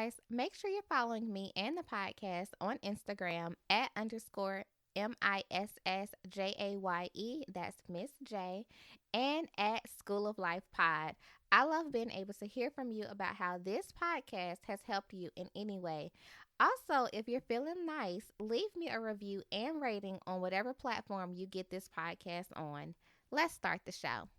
guys, make sure you're following me and the podcast on Instagram at underscore MISSJAYE. That's Miss J. And at School of Life Pod. I love being able to hear from you about how this podcast has helped you in any way. Also, if you're feeling nice, leave me a review and rating on whatever platform you get this podcast on. Let's start the show.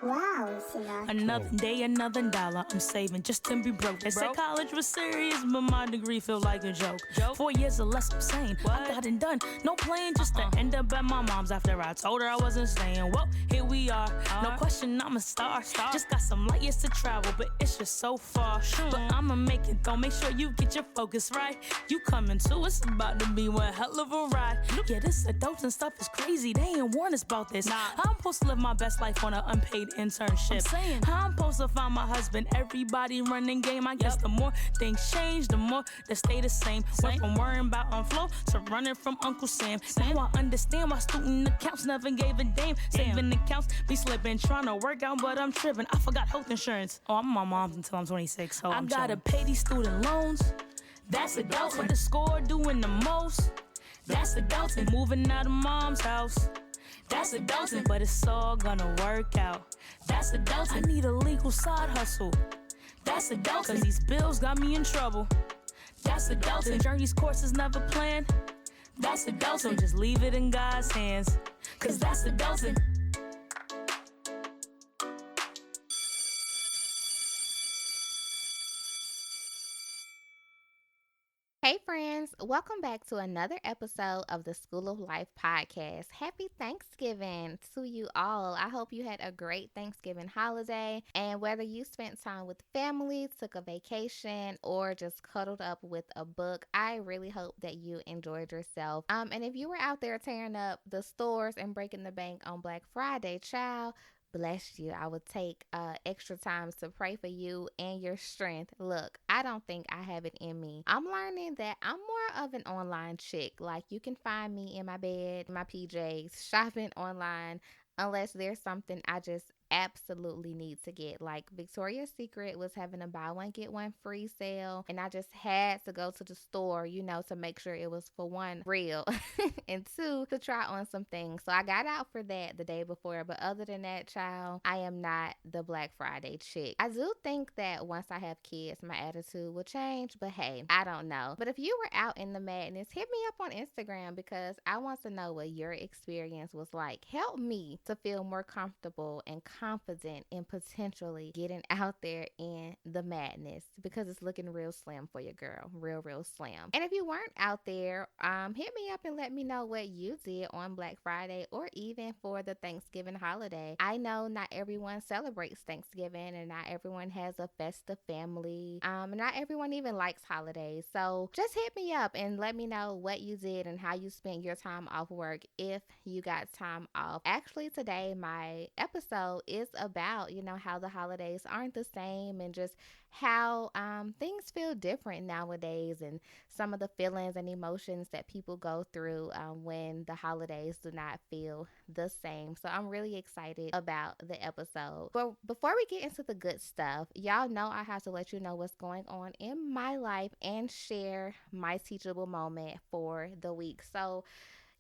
Wow, Sinatra. Another day, another dollar. I'm saving just to be broke. They said college was serious, but my degree feel like a joke. 4 years or less, I'm sane. I got it done. No playing, just to end up at my mom's after I told her I wasn't staying. Well, here we are. No question, I'm a star. Just got some light years to travel, but it's just so far. But I'ma make it though. Make sure you get your focus right. You coming too, it's about to be one hell of a ride. Yeah, this adults and stuff is crazy. They ain't warned us about this. I'm supposed to live my best life on an unpaid internship. How I'm supposed to find my husband? Everybody running game. I guess the more things change, the more they stay the same. Went from worrying about on flow to running from Uncle Sam. Now I understand why student accounts never gave a damn. Saving accounts be slipping, trying to work out, but I'm tripping. I forgot health insurance. Oh, I'm my mom's until I'm 26, so I gotta pay these student loans. That's adults. But the score doing the most. That's adulting. Moving out of mom's house. That's adulting, but it's all gonna work out. That's adulting. I need a legal side hustle. That's adulting, cause these bills got me in trouble. That's adulting. Journey's course is never planned. That's adulting. So just leave it in God's hands, cause that's adulting. Hey friends, welcome back to another episode of the School of Life podcast. Happy Thanksgiving to you all. I hope you had a great Thanksgiving holiday, and whether you spent time with family, took a vacation, or just cuddled up with a book, I really hope that you enjoyed yourself. And if you were out there tearing up the stores and breaking the bank on Black Friday, child, bless you. I would take extra times to pray for you and your strength. Look, I don't think I have it in me. I'm learning that I'm more of an online chick. Like, you can find me in my bed, my PJs, shopping online, unless there's something I just absolutely need to get. Like, Victoria's Secret was having a buy one get one free sale, and I just had to go to the store, to make sure it was, for one, real, and two, to try on some things. So I got out for that the day before, but other than that, child, I am not the Black Friday chick. I do think that once I have kids, my attitude will change, but hey, I don't know. But if you were out in the madness, hit me up on Instagram, because I want to know what your experience was like. Help me to feel more comfortable and confident in potentially getting out there in the madness, because it's looking real slim for your girl. Real slim. And if you weren't out there, hit me up and let me know what you did on Black Friday, or even for the Thanksgiving holiday. I know not everyone celebrates Thanksgiving, and not everyone has a festive family. And not everyone even likes holidays. So just hit me up and let me know what you did and how you spent your time off work, if you got time off. Actually, today my episode is about, how the holidays aren't the same, and just how things feel different nowadays, and some of the feelings and emotions that people go through when the holidays do not feel the same. So I'm really excited about the episode. But before we get into the good stuff, y'all know I have to let you know what's going on in my life and share my teachable moment for the week. So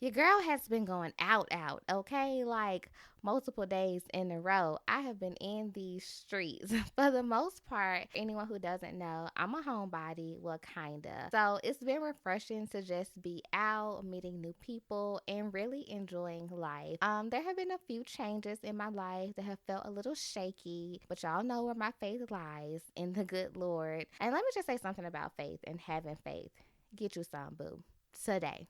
your girl has been going out, okay? Like, multiple days in a row. I have been in these streets. For the most part, anyone who doesn't know, I'm a homebody, well, kinda. So it's been refreshing to just be out, meeting new people, and really enjoying life. There have been a few changes in my life that have felt a little shaky, but y'all know where my faith lies, in the good Lord. And let me just say something about faith and having faith. Get you some, boo. Today.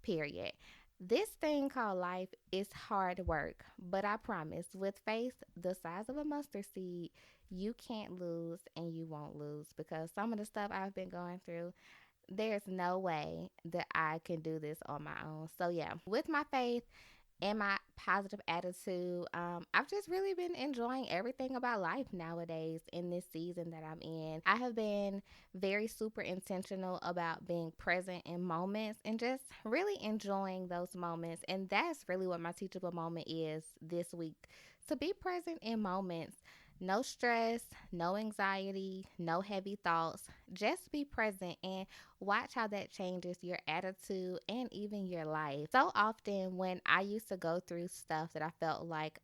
Period. This thing called life is hard work, but I promise, with faith the size of a mustard seed, you can't lose, and you won't lose, because some of the stuff I've been going through, there's no way that I can do this on my own. So yeah, with my faith, and my positive attitude. I've just really been enjoying everything about life nowadays in this season that I'm in. I have been very super intentional about being present in moments and just really enjoying those moments. And that's really what my teachable moment is this week, to be present in moments. No stress, no anxiety, no heavy thoughts. Just be present and watch how that changes your attitude and even your life. So often, when I used to go through stuff that I felt like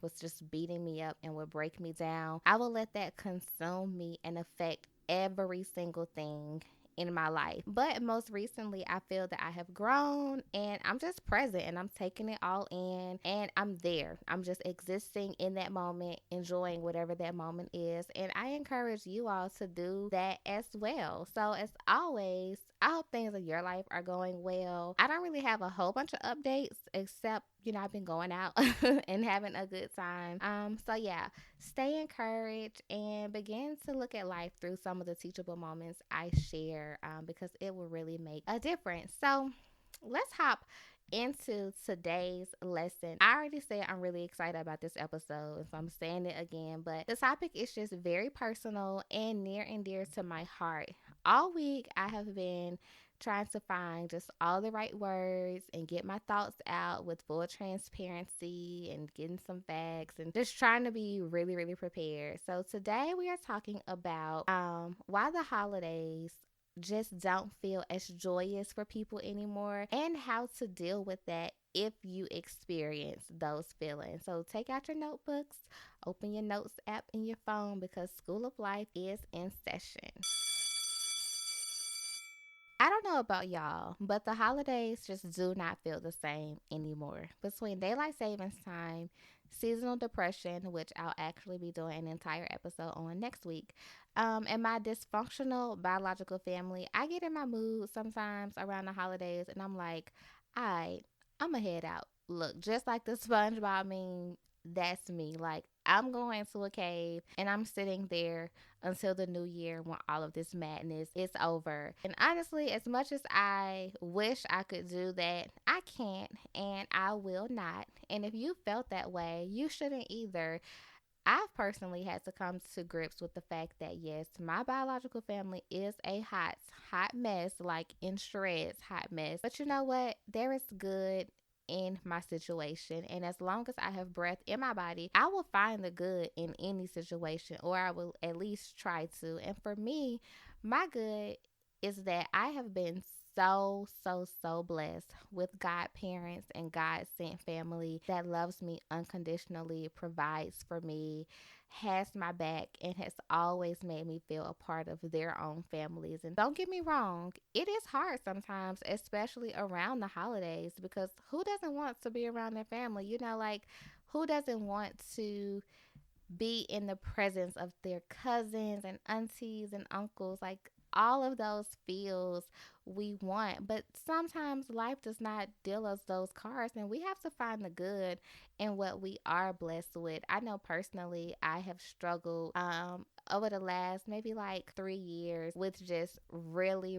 was just beating me up and would break me down, I would let that consume me and affect every single thing in my life. But most recently, I feel that I have grown and I'm just present and I'm taking it all in and I'm there. I'm just existing in that moment, enjoying whatever that moment is. And I encourage you all to do that as well. So, as always, I hope things in your life are going well. I don't really have a whole bunch of updates except, I've been going out and having a good time. So yeah, stay encouraged and begin to look at life through some of the teachable moments I share, because it will really make a difference. So let's hop into today's lesson. I already said I'm really excited about this episode, so I'm saying it again, but the topic is just very personal and near and dear to my heart. All week, I have been trying to find just all the right words and get my thoughts out with full transparency and getting some facts and just trying to be really, really prepared. So today we are talking about why the holidays just don't feel as joyous for people anymore and how to deal with that if you experience those feelings. So take out your notebooks, open your notes app in your phone because School of Life is in session. I don't know about y'all, but the holidays just do not feel the same anymore. Between daylight savings time, seasonal depression, which I'll actually be doing an entire episode on next week, and my dysfunctional biological family, I get in my mood sometimes around the holidays and I'm like, I'm going to head out. Look, just like the SpongeBob meme, that's me. Like, I'm going to a cave and I'm sitting there until the new year when all of this madness is over. And honestly, as much as I wish I could do that, I can't and I will not. And if you felt that way, you shouldn't either. I've personally had to come to grips with the fact that yes, my biological family is a hot mess, like in shreds, hot mess. But you know what? There is good in my situation. And as long as I have breath in my body, I will find the good in any situation, or I will at least try to. And for me, my good is that I have been so blessed with godparents and God sent family that loves me unconditionally, provides for me, has my back, and has always made me feel a part of their own families. And don't get me wrong, it is hard sometimes, especially around the holidays, because who doesn't want to be around their family? Like, who doesn't want to be in the presence of their cousins and aunties and uncles? Like, all of those feels we want, but sometimes life does not deal us those cards and we have to find the good in what we are blessed with. I know personally I have struggled over the last maybe like 3 years with just really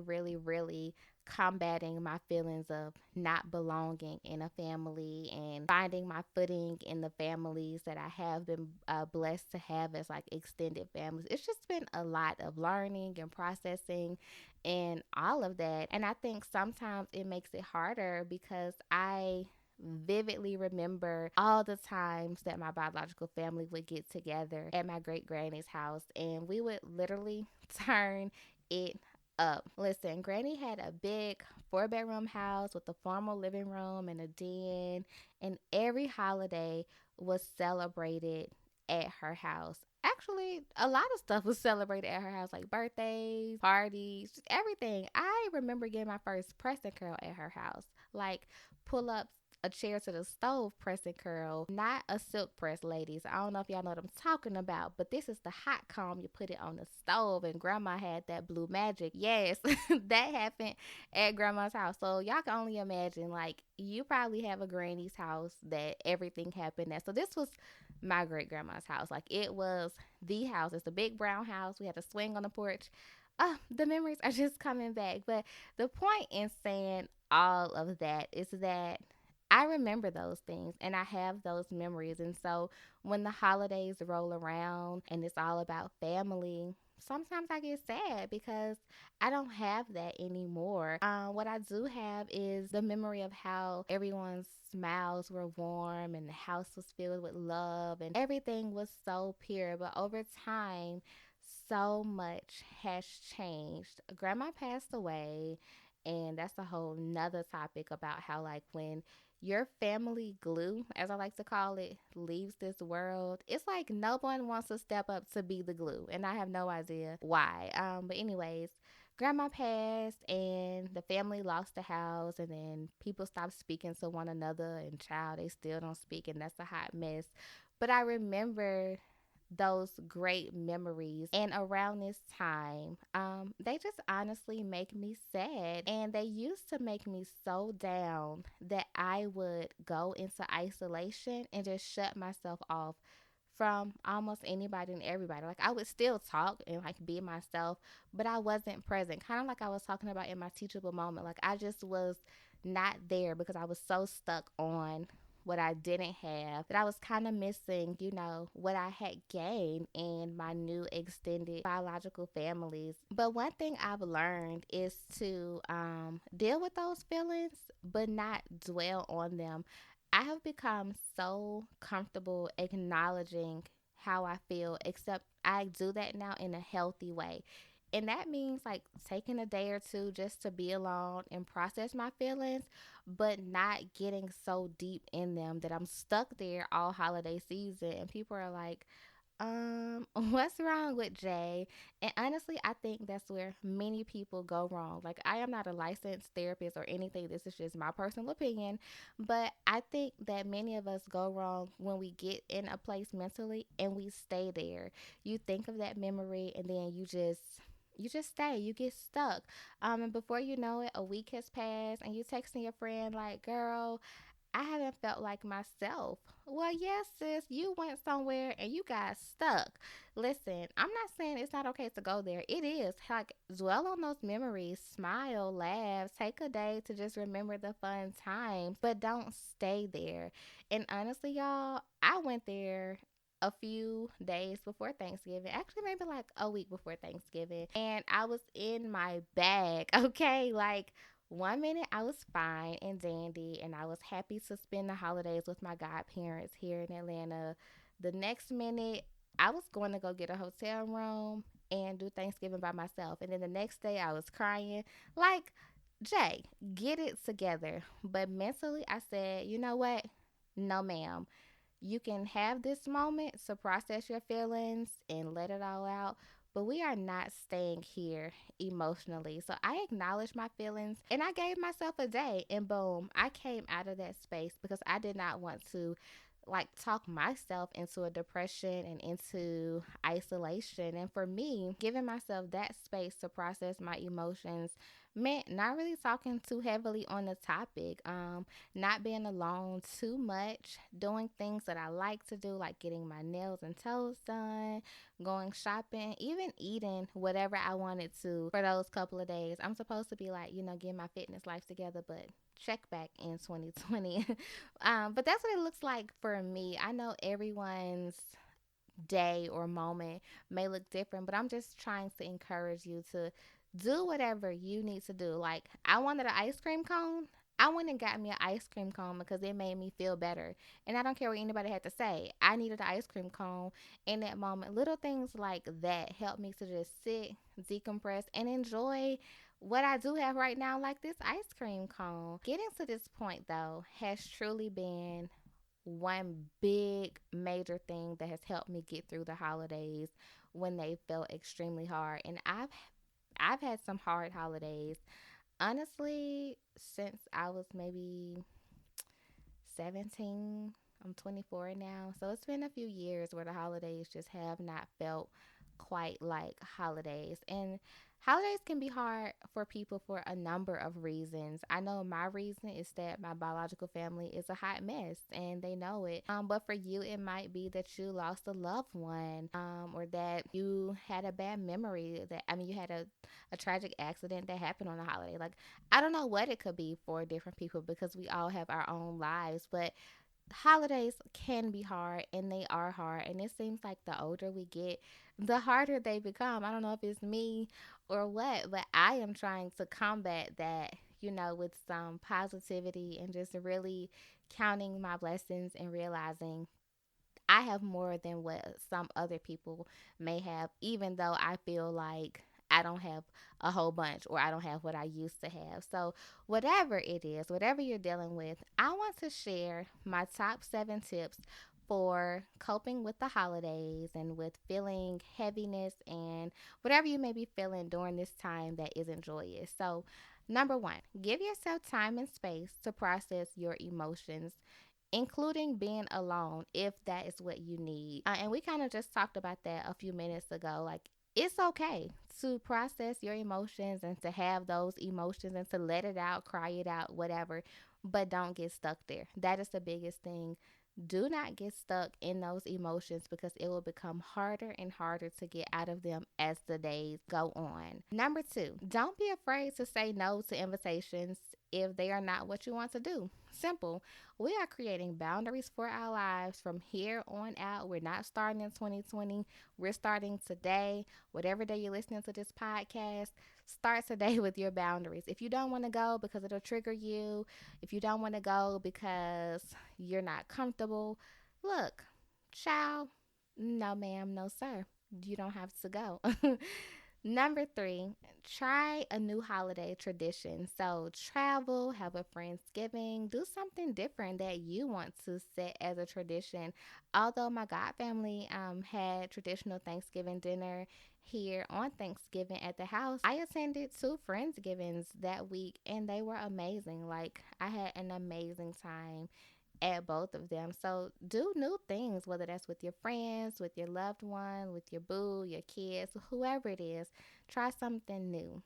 combating my feelings of not belonging in a family and finding my footing in the families that I have been blessed to have as like extended families. It's just been a lot of learning and processing and all of that. And I think sometimes it makes it harder because I vividly remember all the times that my biological family would get together at my great granny's house and we would literally turn it up. Listen, Granny had a big 4-bedroom house with a formal living room and a den, and every holiday was celebrated at her house. Actually, a lot of stuff was celebrated at her house, like birthdays, parties, just everything. I remember getting my first press and curl at her house, like pull ups, a chair to the stove press and curl, not a silk press, ladies. I don't know if y'all know what I'm talking about, but this is the hot comb. You put it on the stove, and grandma had that blue magic. Yes, that happened at grandma's house. So y'all can only imagine, like, you probably have a granny's house that everything happened at. So this was my great grandma's house. Like, it was the house. It's a big brown house. We had a swing on the porch. The memories are just coming back. But the point in saying all of that is that I remember those things and I have those memories. And so when the holidays roll around and it's all about family, sometimes I get sad because I don't have that anymore. What I do have is the memory of how everyone's smiles were warm and the house was filled with love and everything was so pure. But over time, so much has changed. Grandma passed away, and that's a whole nother topic about how, like, when your family glue, as I like to call it, leaves this world, it's like no one wants to step up to be the glue, and I have no idea why. But anyways, grandma passed, and the family lost the house, and then people stopped speaking to one another, and child, they still don't speak, and that's a hot mess. But I remember those great memories. And around this time, they just honestly make me sad. And they used to make me so down that I would go into isolation and just shut myself off from almost anybody and everybody. Like, I would still talk and like be myself, but I wasn't present. Kind of like I was talking about in my teachable moment. Like, I just was not there because I was so stuck on what I didn't have that I was kind of missing, what I had gained in my new extended biological families. But one thing I've learned is to deal with those feelings, but not dwell on them. I have become so comfortable acknowledging how I feel, except I do that now in a healthy way. And that means like taking a day or two just to be alone and process my feelings, but not getting so deep in them that I'm stuck there all holiday season. And people are like, what's wrong with Jay? And honestly, I think that's where many people go wrong. Like, I am not a licensed therapist or anything. This is just my personal opinion. But I think that many of us go wrong when we get in a place mentally and we stay there. You think of that memory and then you just stay, you get stuck, and before you know it, a week has passed and you texting your friend like, girl, I haven't felt like myself. Well, yes, sis, you went somewhere and you got stuck. Listen, I'm not saying it's not okay to go there. It is. Like, dwell on those memories, smile, laugh, take a day to just remember the fun times, but don't stay there. And honestly, y'all, I went there a few days before Thanksgiving, actually, maybe like a week before Thanksgiving, and I was in my bag, okay? Like, one minute I was fine and dandy and I was happy to spend the holidays with my godparents here in Atlanta. The next minute I was going to go get a hotel room and do Thanksgiving by myself. And then the next day I was crying. Like, Jay, get it together. But mentally I said, you know what? No, ma'am. You can have this moment to process your feelings and let it all out, but we are not staying here emotionally. So I acknowledged my feelings and I gave myself a day, and boom, I came out of that space because I did not want to like talk myself into a depression and into isolation. And for me, giving myself that space to process my emotions meant not really talking too heavily on the topic, not being alone too much, doing things that I like to do, like getting my nails and toes done, going shopping, even eating whatever I wanted to for those couple of days. I'm supposed to be like, getting my fitness life together, but check back in 2020. But that's what it looks like for me. I know everyone's day or moment may look different, but I'm just trying to encourage you to do whatever you need to do. Like, I wanted an ice cream cone. I went and got me an ice cream cone because it made me feel better. And I don't care what anybody had to say. I needed an ice cream cone in that moment. Little things like that help me to just sit, decompress, and enjoy what I do have right now, like this ice cream cone. Getting to this point, though, has truly been one big major thing that has helped me get through the holidays when they felt extremely hard. And I've had some hard holidays. Honestly, since I was maybe 17, I'm 24 now. So it's been a few years where the holidays just have not felt quite like holidays. And Holidays can be hard for people for a number of reasons. I know my reason is that my biological family is a hot mess and they know it. But for you, it might be that you lost a loved one, or that you had a bad memory. You had a tragic accident that happened on a holiday. Like, I don't know what it could be for different people because we all have our own lives, but holidays can be hard and they are hard, and it seems like the older we get, the harder they become. I don't know if it's me or what, but I am trying to combat that, with some positivity and just really counting my blessings and realizing I have more than what some other people may have, even though I feel like I don't have a whole bunch or I don't have what I used to have. So, whatever it is, whatever you're dealing with, I want to share my top 7 tips for coping with the holidays and with feeling heaviness and whatever you may be feeling during this time that isn't joyous. So, number one, give yourself time and space to process your emotions, including being alone if that is what you need. And we kind of just talked about that a few minutes ago. Like, it's okay to process your emotions and to have those emotions and to let it out, cry it out, whatever, but don't get stuck there. That is the biggest thing. Do not get stuck in those emotions because it will become harder and harder to get out of them as the days go on. Number two, don't be afraid to say no to invitations if they are not what you want to do. Simple. We are creating boundaries for our lives from here on out. We're not starting in 2020. We're starting today. Whatever day you're listening to this podcast, start today with your boundaries. If you don't want to go because it'll trigger you, if you don't want to go because you're not comfortable, look, child, no, ma'am, no, sir. You don't have to go. Number three, try a new holiday tradition. So, travel, have a Friendsgiving, do something different that you want to set as a tradition. Although my God family had traditional Thanksgiving dinner here on Thanksgiving at the house, I attended 2 Friendsgivings that week and they were amazing. Like, I had an amazing time at both of them. So do new things, whether that's with your friends, with your loved one, with your boo, your kids, whoever it is. Try something new.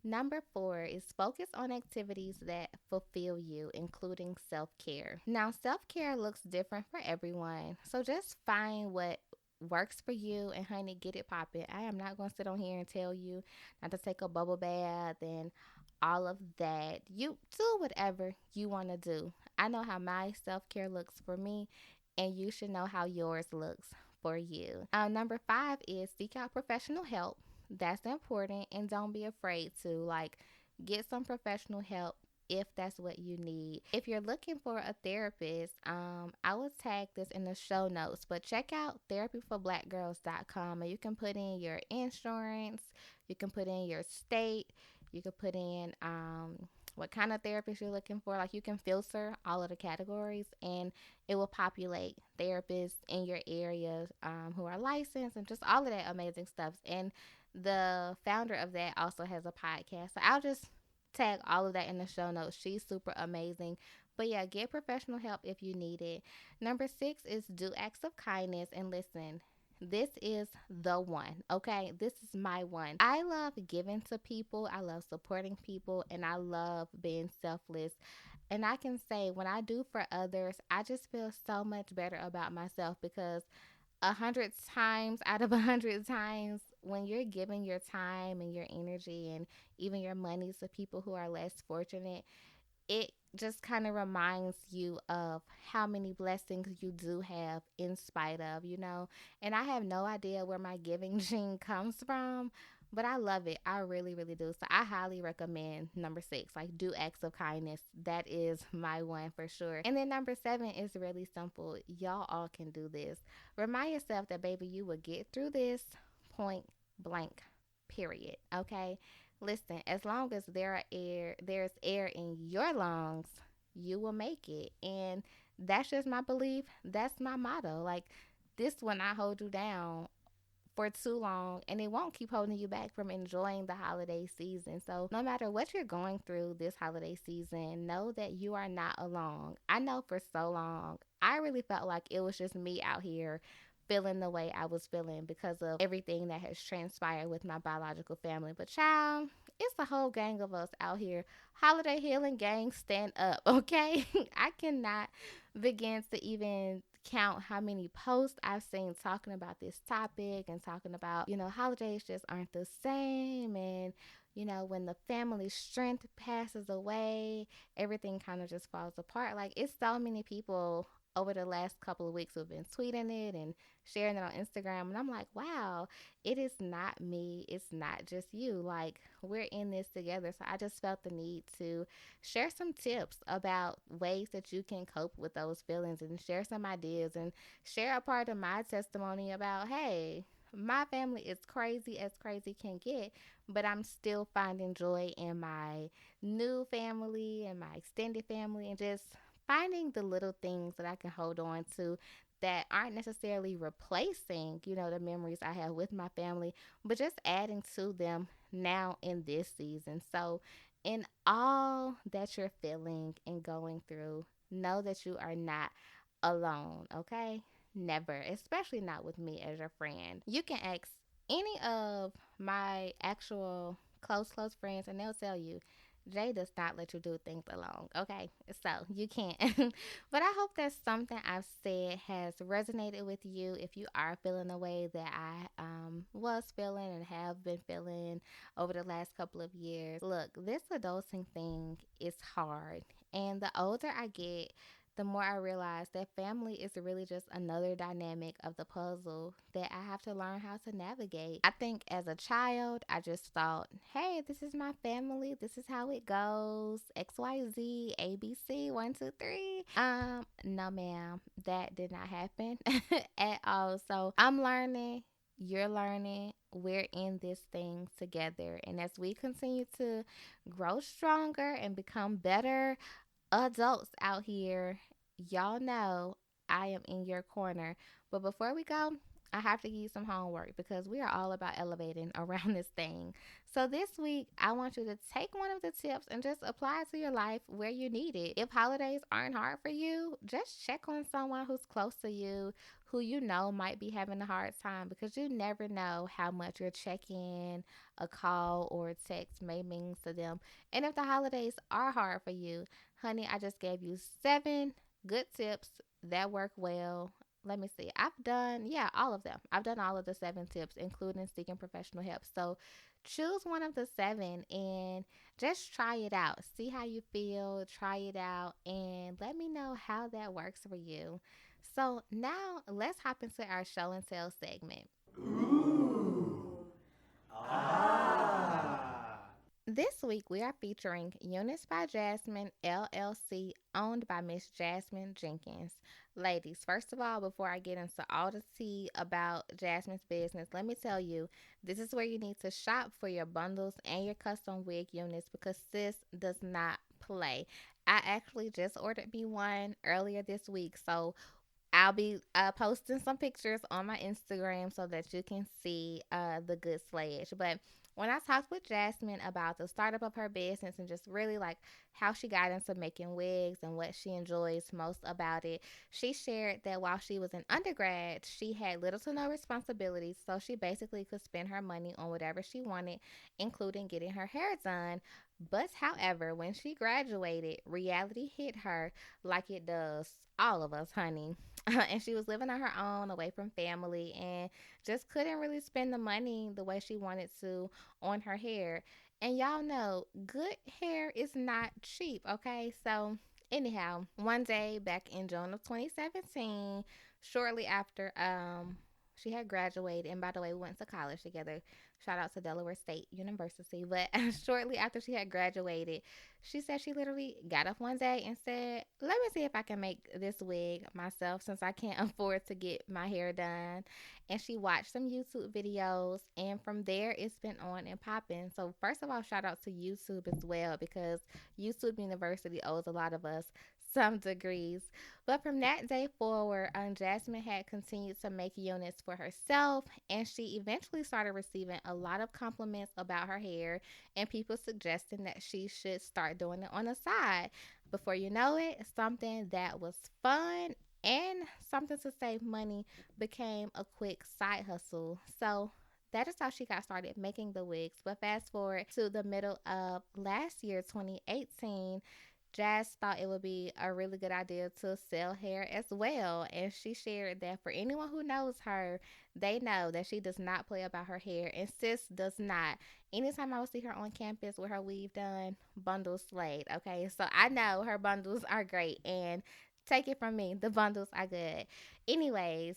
Number four is focus on activities that fulfill you, including self care. Now, self care looks different for everyone. So just find what works for you and honey, get it popping. I am not going to sit on here and tell you not to take a bubble bath and all of that. You do whatever you want to do. I know how my self care looks for me, and you should know how yours looks for you. Number five is seek out professional help. That's important, and don't be afraid to get some professional help if that's what you need. If you're looking for a therapist, I will tag this in the show notes, but check out therapyforblackgirls.com and you can put in your insurance, you can put in your state, you can put in what kind of therapist you're looking for. Like, you can filter all of the categories and it will populate therapists in your area who are licensed and just all of that amazing stuff. And the founder of that also has a podcast. So I'll just tag all of that in the show notes. She's super amazing. But yeah, get professional help if you need it. Number six is do acts of kindness. And listen, this is the one, okay? This is my one. I love giving to people, I love supporting people, and I love being selfless. And I can say when I do for others, I just feel so much better about myself because 100 times out of 100 times, when you're giving your time and your energy and even your money to people who are less fortunate, it just kind of reminds you of how many blessings you do have in spite of, And I have no idea where my giving gene comes from, but I love it. I really, really do. So I highly recommend number six, like do acts of kindness. That is my one for sure. And then number seven is really simple. Y'all all can do this. Remind yourself that, baby, you will get through this, point blank, period. Okay? Listen, as long as there's air in your lungs, you will make it. And that's just my belief. That's my motto. Like, this will not hold you down for too long, and it won't keep holding you back from enjoying the holiday season. So no matter what you're going through this holiday season, know that you are not alone. I know for so long I really felt like it was just me out here feeling the way I was feeling because of everything that has transpired with my biological family. But child, it's a whole gang of us out here. Holiday Healing Gang, stand up, okay? I cannot begin to even count how many posts I've seen talking about this topic and talking about, holidays just aren't the same. And, when the family strength passes away, everything kind of just falls apart. Like, it's so many people over the last couple of weeks who've been tweeting it and sharing it on Instagram. And I'm like, wow, it is not me. It's not just you. Like, we're in this together. So I just felt the need to share some tips about ways that you can cope with those feelings and share some ideas and share a part of my testimony about, hey, my family is crazy as crazy can get, but I'm still finding joy in my new family and my extended family, and just finding the little things that I can hold on to that aren't necessarily replacing, the memories I have with my family, but just adding to them now in this season. So, in all that you're feeling and going through, know that you are not alone, okay? Never, especially not with me as your friend. You can ask any of my actual close friends, and they'll tell you Jay does not let you do things alone. Okay, so you can't. But I hope that something I've said has resonated with you. If you are feeling the way that I was feeling and have been feeling over the last couple of years, look, this adulting thing is hard, and the older I get, the more I realize that family is really just another dynamic of the puzzle that I have to learn how to navigate. I think as a child, I just thought, hey, this is my family. This is how it goes. XYZ, ABC, 1, 2, 3. No, ma'am, that did not happen at all. So I'm learning. You're learning. We're in this thing together. And as we continue to grow stronger and become better adults out here, y'all know I am in your corner. But before we go, I have to give you some homework because we are all about elevating around this thing. So this week, I want you to take one of the tips and just apply it to your life where you need it. If holidays aren't hard for you, just check on someone who's close to you, who you know might be having a hard time, because you never know how much your check-in, a call, or a text may mean to them. And if the holidays are hard for you, honey, I just gave you 7 good tips that work well. Let me see. I've done, yeah, all of them. I've done all of the 7 tips, including seeking professional help. So choose one of the 7 and just try it out. See how you feel. Try it out and let me know how that works for you. So now let's hop into our show and tell segment. This week we are featuring Units by Jasmine LLC, owned by Miss Jasmine Jenkins. Ladies, first of all, before I get into all the tea about Jasmine's business, let me tell you, this is where you need to shop for your bundles and your custom wig units because sis does not play. I actually just ordered me one earlier this week, so I'll be posting some pictures on my Instagram so that you can see the good slayage. But when I talked with Jasmine about the startup of her business and just really like how she got into making wigs and what she enjoys most about it, she shared that while she was an undergrad, she had little to no responsibilities. So she basically could spend her money on whatever she wanted, including getting her hair done. But however, when she graduated, reality hit her like it does all of us, honey. And she was living on her own, away from family, and just couldn't really spend the money the way she wanted to on her hair. And y'all know, good hair is not cheap, okay? So, anyhow, one day back in June of 2017, shortly after she had graduated, and by the way, we went to college together. Shout out to Delaware State University. But shortly after she had graduated, she said she literally got up one day and said, let me see if I can make this wig myself since I can't afford to get my hair done. And she watched some YouTube videos, and from there it's been on and popping. So first of all, shout out to YouTube as well, because YouTube University owes a lot of us some degrees. But from that day forward, Jasmine had continued to make units for herself, and she eventually started receiving a lot of compliments about her hair and people suggesting that she should start doing it on the side. Before you know it, something that was fun and something to save money became a quick side hustle. So that is how she got started making the wigs. But fast forward to the middle of last year, 2018, Jazz thought it would be a really good idea to sell hair as well. And she shared that for anyone who knows her, they know that she does not play about her hair. And sis does not. Anytime I would see her on campus with her weave done, bundles slayed. Okay, so I know her bundles are great. And take it from me, the bundles are good. Anyways,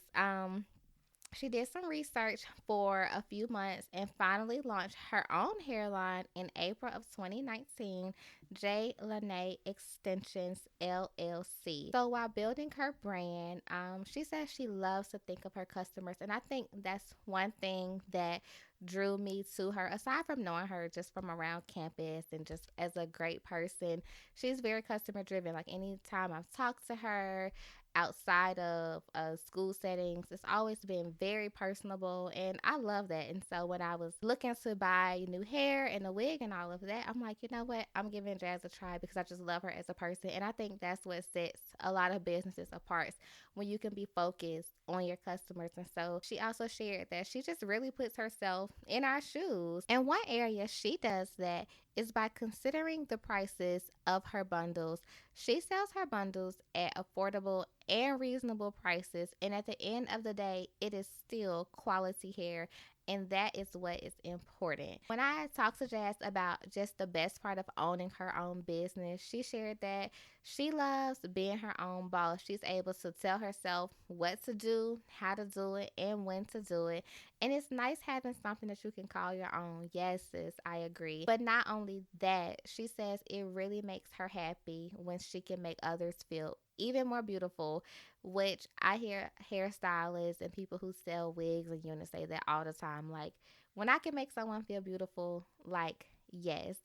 she did some research for a few months and finally launched her own hairline in April of 2019, J. Lene Extensions LLC. So while building her brand, she says she loves to think of her customers, and I think that's one thing that drew me to her. Aside from knowing her just from around campus and just as a great person, she's very customer driven. Like anytime I've talked to her outside of school settings, it's always been very personable, and I love that. And so when I was looking to buy new hair and a wig and all of that, I'm like, you know what, I'm giving Jazz a try because I just love her as a person. And I think that's what sets a lot of businesses apart, when you can be focused on your customers. And so she also shared that she just really puts herself in our shoes, and one area she does that is by considering the prices of her bundles. She sells her bundles at affordable and reasonable prices, and at the end of the day, it is still quality hair. And that is what is important. When I talked to Jazz about just the best part of owning her own business, she shared that she loves being her own boss. She's able to tell herself what to do, how to do it, and when to do it. And it's nice having something that you can call your own. Yes, sis, I agree. But not only that, she says it really makes her happy when she can make others feel even more beautiful, which I hear hairstylists and people who sell wigs and units say that all the time. Like, when I can make someone feel beautiful, like, yes.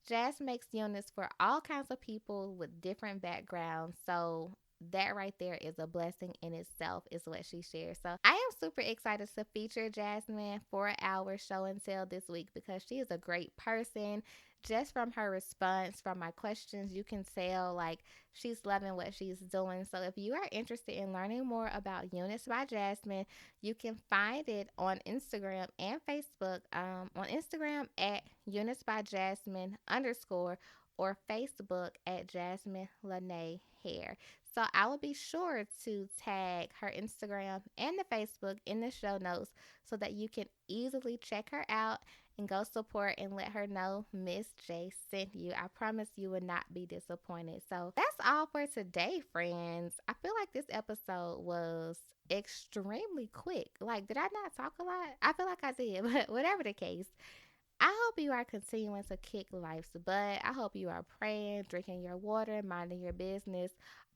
Jazz makes units for all kinds of people with different backgrounds. So that right there is a blessing in itself, is what she shares. So I am super excited to feature Jasmine for our show and tell this week because she is a great person. Just from her response, from my questions, you can tell like she's loving what she's doing. So if you are interested in learning more about Units by Jasmine, you can find it on Instagram and Facebook. On Instagram at Units by Jasmine underscore, or Facebook at Jasmine Lene Hair. So I will be sure to tag her Instagram and the Facebook in the show notes so that you can easily check her out and go support and let her know Miss J sent you. I promise you will not be disappointed. So that's all for today, friends. I feel like this episode was extremely quick. Like, did I not talk a lot? I feel like I did, but whatever the case, I hope you are continuing to kick life's butt. I hope you are praying, drinking your water, minding your business,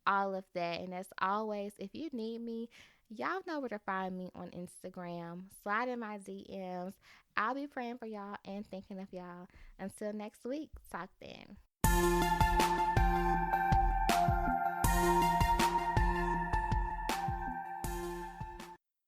all of that. And as always, if you need me, y'all know where to find me on Instagram. Slide in my DMs. I'll be praying for y'all and thinking of y'all. Until next week, talk then.